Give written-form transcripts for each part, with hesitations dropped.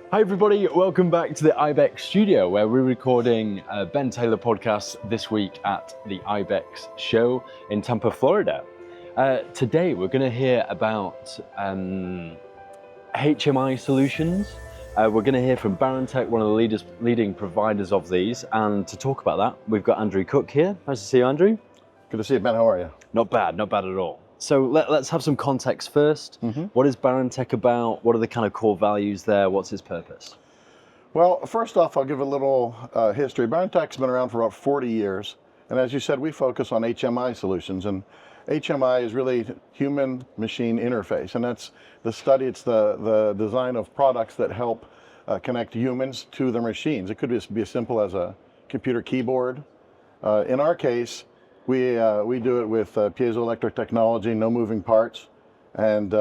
Hi everybody, welcome back to the IBEX studio where we're recording a Ben Taylor podcast this week at the IBEX show in Tampa, Florida. Today we're going to hear about HMI solutions. We're going to hear from Barantech, one of the leading providers of these, and to talk about that we've got Andrew Cook here. Nice to see you, Andrew. Good to see you, Ben. How are you? Not bad at all. So let's have some context first. What is Barantech about? What are the kind of core values there? What's its purpose? Well, first off, I'll give a little history. Barantech's been around for about 40 years. And as you said, we focus on HMI solutions. And HMI is really human-machine interface. And that's the study, it's the design of products that help connect humans to their machines. It could just be as simple as a computer keyboard. In our case, we do it with piezoelectric technology, no moving parts, and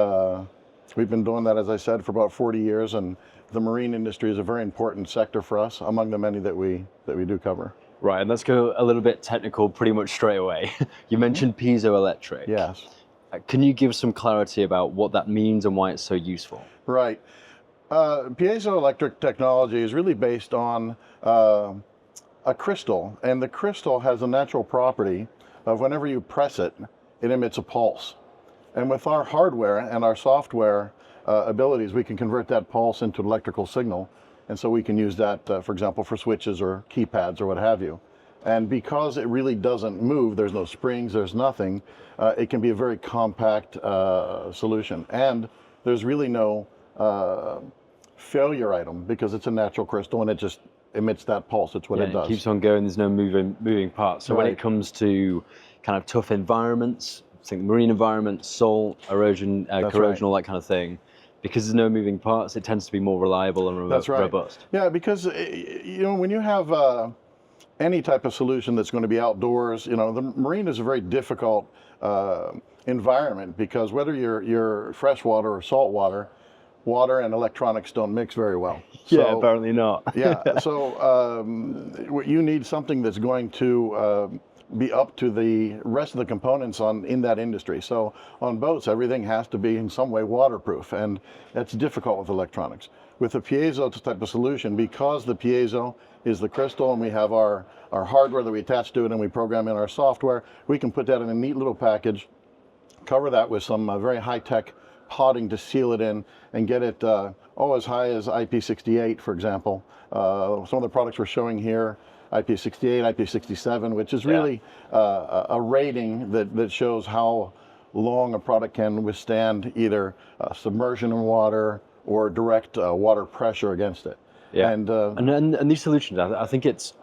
we've been doing that, as I said, for about 40 years. And the marine industry is a very important sector for us, among the many that we do cover. Right, and let's go a little bit technical, pretty much straight away. You mentioned piezoelectric. Yes. Can you give some clarity about what that means and why it's so useful? Right. Piezoelectric technology is really based on a crystal, and the crystal has a natural property of whenever you press it, it emits a pulse. And with our hardware and our software abilities, we can convert that pulse into an electrical signal. And so we can use that, for example, for switches or keypads or what have you. And because it really doesn't move, there's no springs, there's nothing, it can be a very compact solution. And there's really no failure item because it's a natural crystal and it just emits that pulse. It's what it does. It keeps on going. There's no moving parts. So when it comes to kind of tough environments, think marine environments, salt, erosion, corrosion, all that kind of thing, because there's no moving parts, it tends to be more reliable and robust. Yeah, because when you have any type of solution that's going to be outdoors, the marine is a very difficult environment because whether you're freshwater or saltwater, water and electronics don't mix very well. So, apparently not. So you need something that's going to be up to the rest of the components in that industry. So on boats, everything has to be in some way waterproof, and that's difficult with electronics. With a piezo type of solution, because the piezo is the crystal and we have our hardware that we attach to it and we program in our software, we can put that in a neat little package, cover that with some very high-tech potting to seal it in and get it as high as IP68, for example. Some of the products we're showing here, IP68, IP67, which is really a rating that shows how long a product can withstand either submersion in water or direct water pressure against it. Yeah. And these solutions, I think it's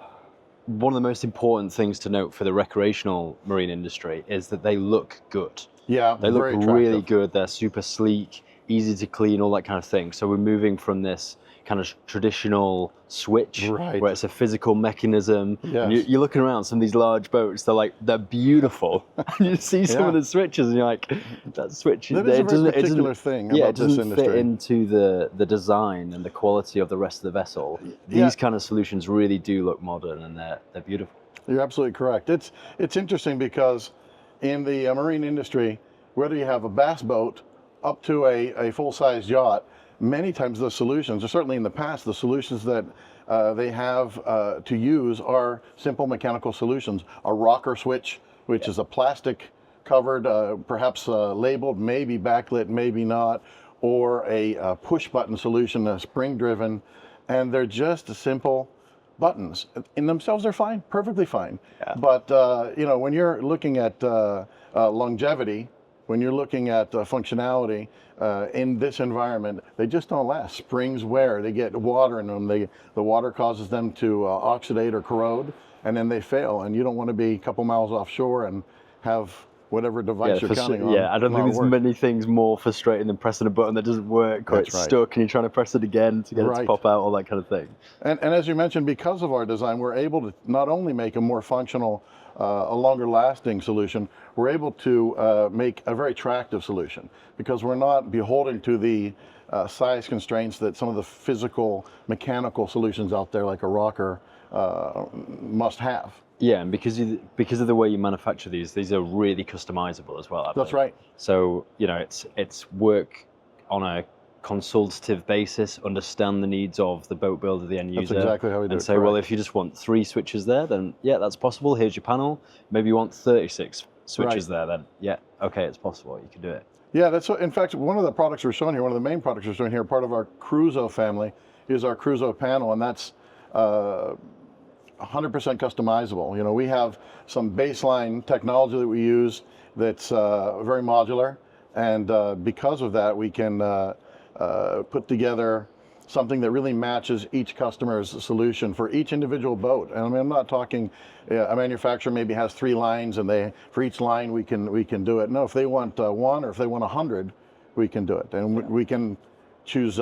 one of the most important things to note for the recreational marine industry is that they look good. Yeah, they look really good. They're super sleek, easy to clean, all that kind of thing. So we're moving from this kind of traditional switch where it's a physical mechanism. And you're looking around some of these large boats, they're beautiful. And you see some of the switches and you're like, that switch is a very particular thing about this industry. It doesn't fit into the design and the quality of the rest of the vessel. These kind of solutions really do look modern and they're beautiful. You're absolutely correct. It's interesting because in the marine industry, whether you have a bass boat up to a full-size yacht, many times the solutions, or certainly in the past, the solutions that they have to use are simple mechanical solutions. A rocker switch, which is a plastic covered, perhaps labeled, maybe backlit, maybe not, or a push button solution, spring driven, and they're just simple buttons. In themselves, they're fine, perfectly fine. But when you're looking at longevity, when you're looking at functionality in this environment, they just don't last. Springs wear, they get water in them, the water causes them to oxidate or corrode, and then they fail. And you don't want to be a couple miles offshore and have whatever device you're counting on. I don't think there's many things more frustrating than pressing a button that doesn't work, or it's stuck and you're trying to press it again to get it to pop out, all that kind of thing. And as you mentioned, because of our design, we're able to not only make a more functional, a longer lasting solution, we're able to make a very attractive solution because we're not beholden to the size constraints that some of the physical mechanical solutions out there like a rocker must have. Yeah, and because of the way you manufacture these are really customizable as well. That's right. So it's work on a consultative basis, understand the needs of the boat builder, the end user. That's exactly how we do it. And say, well, if you just want 3 switches there, then yeah, that's possible. Here's your panel. Maybe you want 36 switches there, then yeah, okay, it's possible. You can do it. Yeah, that's what, in fact, one of the products we're showing here, one of the main products we're showing here, part of our Cruzo family, is our Cruzo panel, and that's 100% customizable. You know, we have some baseline technology that we use that's very modular, and because of that, we can put together something that really matches each customer's solution for each individual boat. And I mean, I'm not talking a manufacturer maybe has 3 lines, and for each line we can do it. No, if they want 1 or if they want 100, we can do it, and we can choose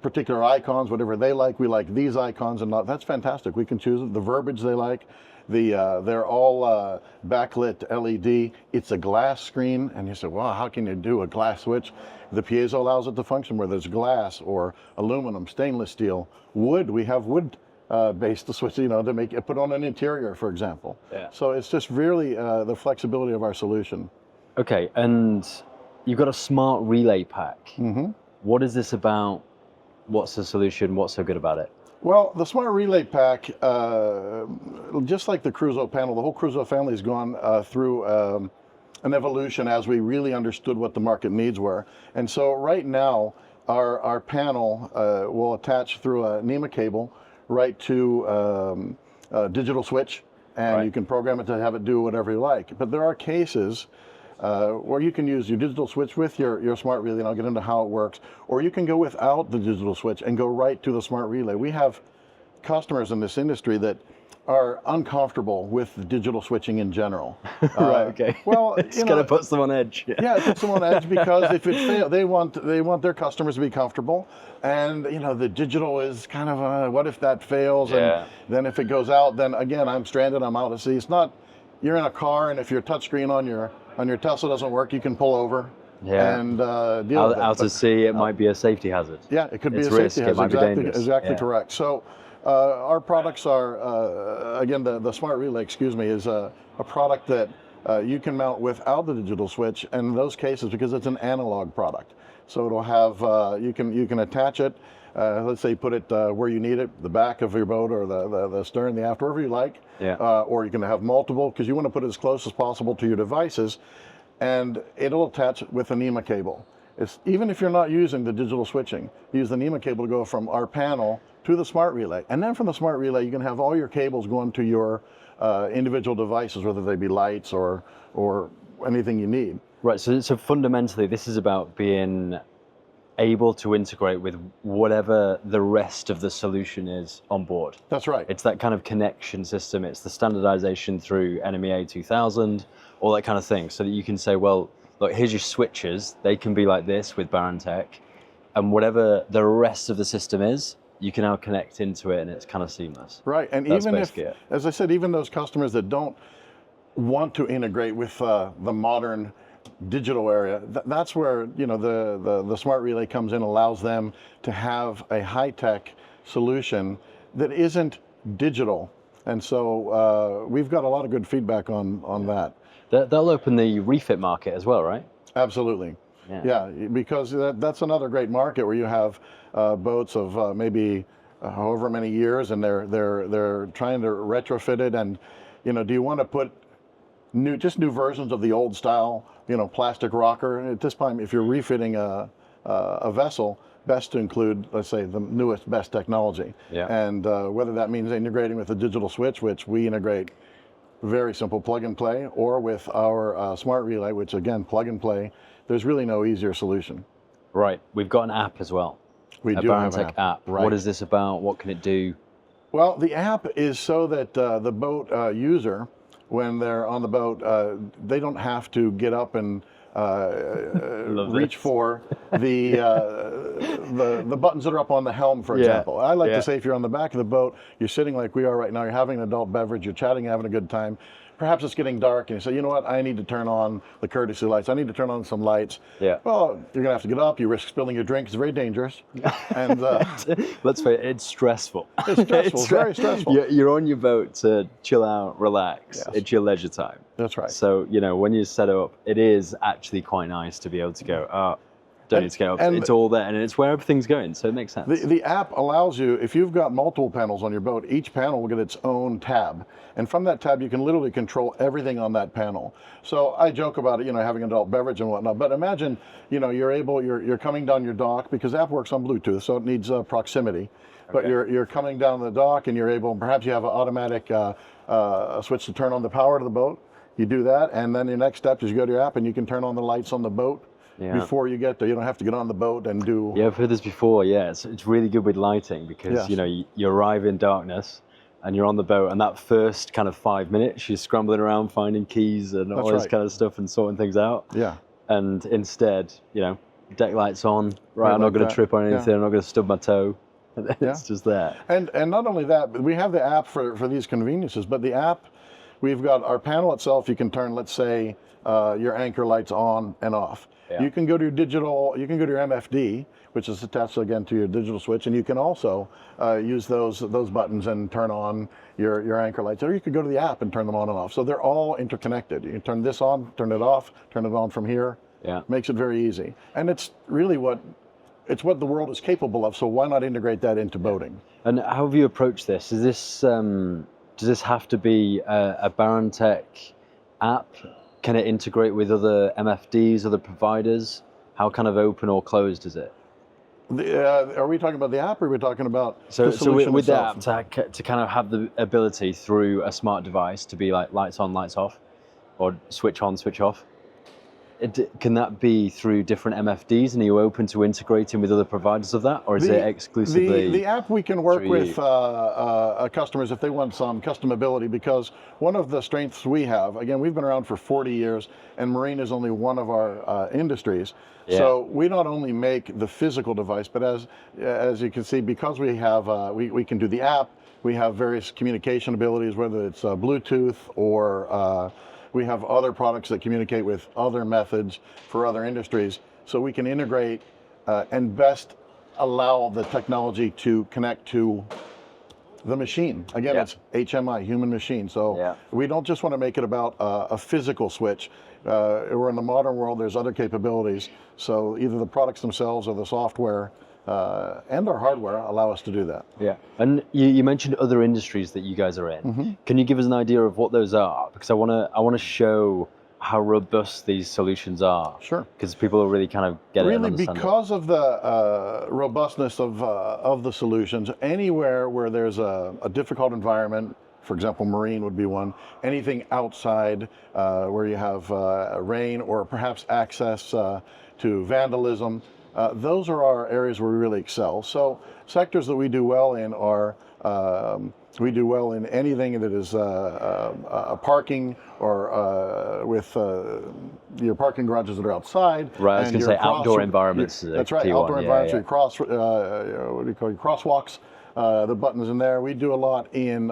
particular icons, whatever they like. We like these icons, and that's fantastic. We can choose the verbiage they like. They're all backlit LED. It's a glass screen, and you say, wow, how can you do a glass switch? The piezo allows it to function where there's glass or aluminum, stainless steel, wood. We have wood based switch, you know, to make it put on an interior, for example. Yeah. So it's just really the flexibility of our solution. Okay, and you've got a smart relay pack. Mm-hmm. What is this about? What's the solution? What's so good about it? Well, the Smart Relay Pack, just like the Cruzo panel, the whole Cruzo family has gone through an evolution as we really understood what the market needs were. And so right now, our panel will attach through a NEMA cable right to a digital switch, and you can program it to have it do whatever you like. But there are cases where you can use your digital switch with your smart relay, and I'll get into how it works, or you can go without the digital switch and go right to the smart relay. We have customers in this industry that are uncomfortable with digital switching in general. Right, okay. Well, it's going to put them on edge. Yeah, it puts them on edge because if it fails, they want their customers to be comfortable, and you know the digital is kind of what if that fails, and then if it goes out, then again I'm stranded, I'm out at sea. It's not. You're in a car, and if your touchscreen on your Tesla doesn't work, you can pull over and deal with it. Out at sea, it might be a safety hazard. Yeah, it could be a risk. safety hazard. It might be dangerous. Exactly correct. So our products are, again, the Smart Relay, is a product that you can mount without the digital switch, and in those cases, because it's an analog product. So it'll have, you can attach it, let's say put it where you need it, the back of your boat or the stern, the aft, wherever you like. Yeah. Or you can have multiple, because you want to put it as close as possible to your devices, and it'll attach with a NEMA cable. Even if you're not using the digital switching, use the NEMA cable to go from our panel to the Smart Relay. And then from the Smart Relay, you can have all your cables going to your individual devices, whether they be lights or anything you need. Right, so fundamentally, this is about being able to integrate with whatever the rest of the solution is on board. That's right. It's that kind of connection system. It's the standardization through NMEA 2000, all that kind of thing, so that you can say, well, look, here's your switches. They can be like this with Barantech, and whatever the rest of the system is, you can now connect into it, and it's kind of seamless. Right, and that's even if, as I said, even those customers that don't want to integrate with the modern digital area, that's where the Smart Relay comes in, allows them to have a high-tech solution that isn't digital, and so we've got a lot of good feedback on that. That'll open the refit market as well, right? Absolutely. Yeah, because that's another great market where you have boats of maybe however many years, and they're trying to retrofit it, and do you want to put new versions of the old style plastic rocker? At this time, if you're refitting a vessel, best to include, let's say, the newest, best technology. Yeah. And whether that means integrating with a digital switch, which we integrate very simple plug and play, or with our Smart Relay, which again, plug and play, there's really no easier solution. Right, we've got an app as well. We do have an Barantech app. Right. What is this about? What can it do? Well, the app is so that the boat user, when they're on the boat, they don't have to get up and reach for the buttons that are up on the helm, for example. I like to say, if you're on the back of the boat, you're sitting like we are right now, you're having an adult beverage, you're chatting, having a good time. Perhaps it's getting dark, and you say, you know what, I need to turn on the courtesy lights. I need to turn on some lights. Yeah. Well, you're going to have to get up. You risk spilling your drink. It's very dangerous. And let's face it, it's stressful. It's stressful. It's very stressful. You're on your boat to chill out, relax. Yes. It's your leisure time. That's right. So, when you set it up, it is actually quite nice to be able to go, don't need to scale up. It's all there, and it's where everything's going, so it makes sense. The app allows you, if you've got multiple panels on your boat, each panel will get its own tab. And from that tab, you can literally control everything on that panel. So I joke about it, having adult beverage and whatnot, but imagine, you're coming down your dock, because the app works on Bluetooth, so it needs proximity. But you're coming down the dock and you're able, perhaps you have an automatic switch to turn on the power to the boat. You do that, and then your next step is you go to your app and you can turn on the lights on the boat before you get there. You don't have to get on the boat and do... Yeah, I've heard this before, it's really good with lighting, because you arrive in darkness and you're on the boat, and that first kind of 5 minutes, you're scrambling around finding keys and all this kind of stuff and sorting things out. Yeah. And instead, deck lights on, I'm not going to trip on anything, I'm not going to stub my toe. It's just there. And not only that, but we have the app for these conveniences, but the app, we've got our panel itself. You can turn, let's say, your anchor lights on and off. Yeah. You can go to your digital, you can go to your MFD, which is attached again to your digital switch, and you can also use those buttons and turn on your anchor lights. Or you could go to the app and turn them on and off. So they're all interconnected. You can turn this on, turn it off, turn it on from here. Yeah. Makes it very easy. And it's really what the world is capable of, so why not integrate that into boating? And how have you approached this? Is this does this have to be a Barantech app? Can it integrate with other MFDs, other providers? How kind of open or closed is it? Are we talking about the app, or are we talking about the solution with itself? The app to kind of have the ability through a smart device to be like lights on, lights off, or switch on, switch off? Can that be through different MFDs, and are you open to integrating with other providers of that, or is it exclusively the app? We can work with customers if they want some customability, because one of the strengths we have, again, we've been around for 40 years, and marine is only one of our industries. Yeah. So we not only make the physical device, but as you can see, because we have we can do the app, we have various communication abilities, whether it's Bluetooth or we have other products that communicate with other methods for other industries, so we can integrate and best allow the technology to connect to the machine. Again, it's HMI, human machine. So we don't just want to make it about a physical switch. We're in the modern world, there's other capabilities. So either the products themselves or the software and our hardware allow us to do that. Yeah, and you mentioned other industries that you guys are in. Mm-hmm. Can you give us an idea of what those are? Because I want to show how robust these solutions are. Sure. Because people will really kind of get it and understand because of the robustness of the solutions, anywhere where there's a difficult environment, for example, marine would be one, anything outside where you have rain or perhaps access to vandalism, those are our areas where we really excel. So sectors that we do well in are, we do well in anything that is parking or with your parking garages that are outside. Right, I was going to say outdoor environments. That's right, outdoor environments, your what do you call your crosswalks, the buttons in there. We do a lot in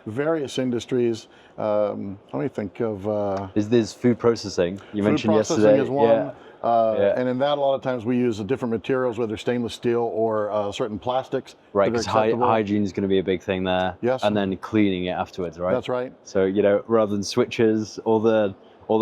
various industries. Let me think of... Is this food processing? You mentioned yesterday. Food processing is one. And in that, a lot of times we use different materials, whether stainless steel or certain plastics. Right, because hygiene is going to be a big thing there. Yes. And then cleaning it afterwards, right? That's right. So, rather than switches, all the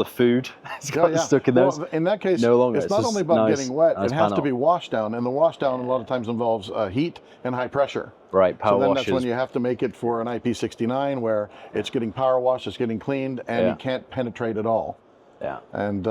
food is stuck in those. Well, in that case, no longer. It's not only about getting wet, it has to be washed down. And the wash down a lot of times involves heat and high pressure. Right, power washes. So then that's when you have to make it for an IP69 where it's getting power washed, it's getting cleaned, and you can't penetrate at all. Yeah. And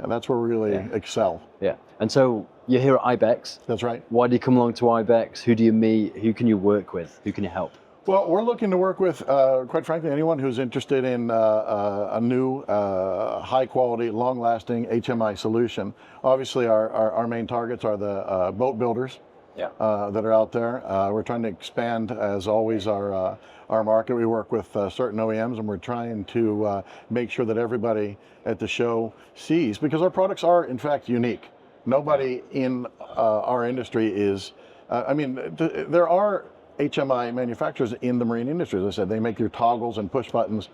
that's where we really excel. Yeah. And so you're here at IBEX. That's right. Why do you come along to IBEX? Who do you meet? Who can you work with? Who can you help? Well, we're looking to work with, quite frankly, anyone who's interested in a new, high-quality, long-lasting HMI solution. Obviously, our main targets are the boat builders that are out there. We're trying to expand, as always, our market. We work with certain OEMs, and we're trying to make sure that everybody at the show sees, because our products are, in fact, unique. Nobody in our industry is, there are HMI manufacturers in the marine industry. As I said, they make your toggles and push buttons,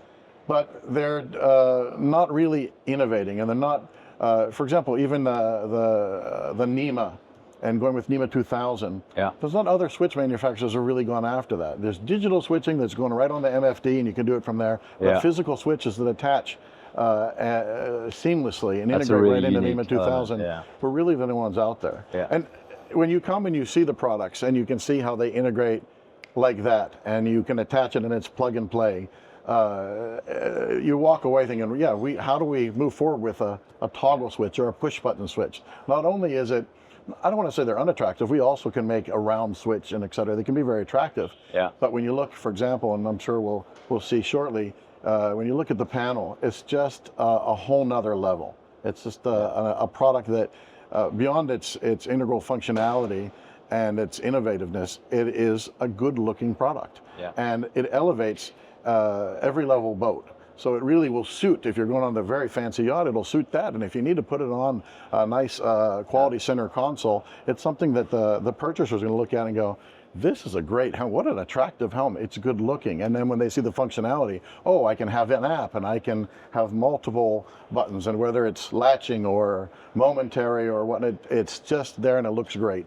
but they're not really innovating, and they're not, for example, even the NEMA, and going with NEMA 2000. There's not other switch manufacturers who have really gone after that. There's digital switching that's going right on the MFD, and you can do it from there. But physical switches that attach seamlessly and That's integrate really right into unique NEMA 2000, we're really the only ones out there. And when you come and you see the products and you can see how they integrate like that, and you can attach it and it's plug and play, you walk away thinking, yeah, how do we move forward with a toggle switch or a push button switch? Not only is it, I don't want to say they're unattractive, we also can make a round switch and et cetera. They can be very attractive. But when you look, for example, and I'm sure we'll see shortly, when you look at the panel, it's just a whole nother level. It's just a product that beyond its integral functionality and its innovativeness, it is a good looking product. And it elevates every level boat. So it really will suit, if you're going on a very fancy yacht, it'll suit that. And if you need to put it on a nice quality center console, it's something that the purchaser's going to look at and go, this is a great helmet. What an attractive helmet. It's good looking. And then when they see the functionality, oh, I can have an app and I can have multiple buttons, and whether it's latching or momentary or what, it's just there and it looks great.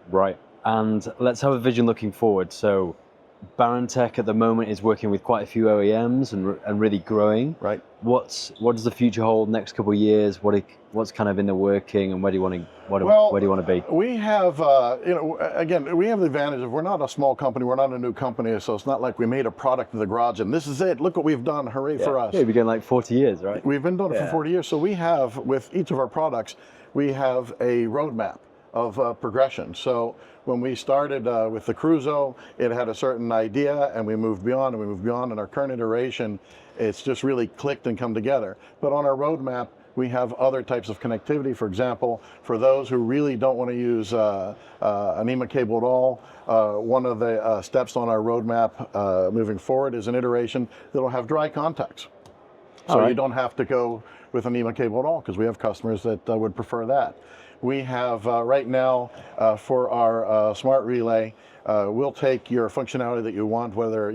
Right. And let's have a vision looking forward. So Barantech at the moment is working with quite a few OEMs and really growing. Right. What does the future hold next couple of years? What's kind of in the working, and where do you want to be? We have again, we have the advantage of we're not a small company, we're not a new company, so it's not like we made a product in the garage and this is it. Look what we've done. Hooray for us. Yeah, we've been doing like 40 years, right? We've been doing it for 40 years. So we have, with each of our products, we have a roadmap of progression. So when we started with the Cruzo, it had a certain idea, and we moved beyond, and we moved beyond. In our current iteration, it's just really clicked and come together. But on our roadmap, we have other types of connectivity. For example, for those who really don't want to use an NEMA cable at all, one of the steps on our roadmap moving forward is an iteration that'll have dry contacts. So you don't have to go with an NEMA cable at all, because we have customers that would prefer that. We have right now for our Smart Relay, we'll take your functionality that you want, whether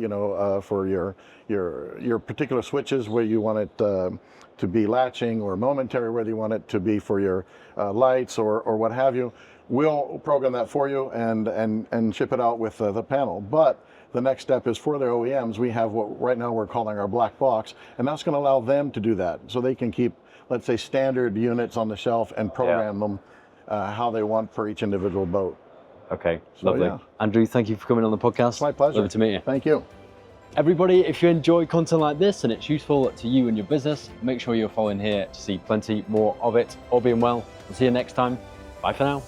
for your particular switches, where you want it to be latching or momentary, whether you want it to be for your lights or what have you. We'll program that for you and ship it out with the panel. But the next step is for their OEMs. We have what right now we're calling our black box, and that's going to allow them to do that, so they can keep, let's say, standard units on the shelf and program them how they want for each individual boat. Okay, so, lovely. Andrew, thank you for coming on the podcast. It's my pleasure. Lovely to meet you. Thank you. Everybody, if you enjoy content like this and it's useful to you and your business, make sure you're following here to see plenty more of it. All being well, we'll see you next time. Bye for now.